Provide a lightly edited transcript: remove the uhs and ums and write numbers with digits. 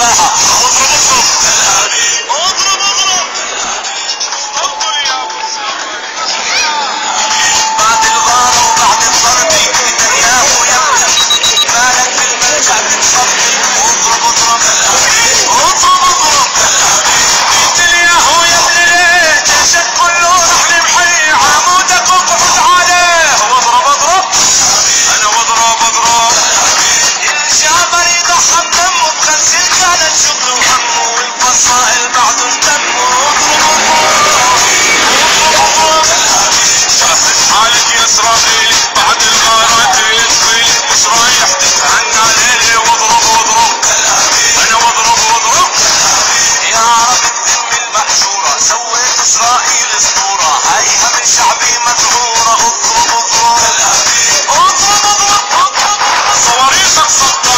الساحة. بعد الغارة وبعد الضرب نتنياهو يبني مالك في الملجأ تتصدي. اضرب اضرب اضرب اضرب نتنياهو يبني ليه جيشك كله راح نمحي عمودك اقعد عليه. واضرب اضرب انا واضرب اضرب الجابر يضحى بدمه بخزن كانت شغله وهمه والفصائل بعده انتموا. حالك يا اسرائيل بعد الغارات يطفيلي مش رايح تتهنى ليلي. واضرب واضرب انا واضرب واضرب يا رب الدم المحشورة سويت اسرائيل اسطورة هايها من شعبي مذعورة. اضرب اضرب اضرب اضرب صواريخ اقصد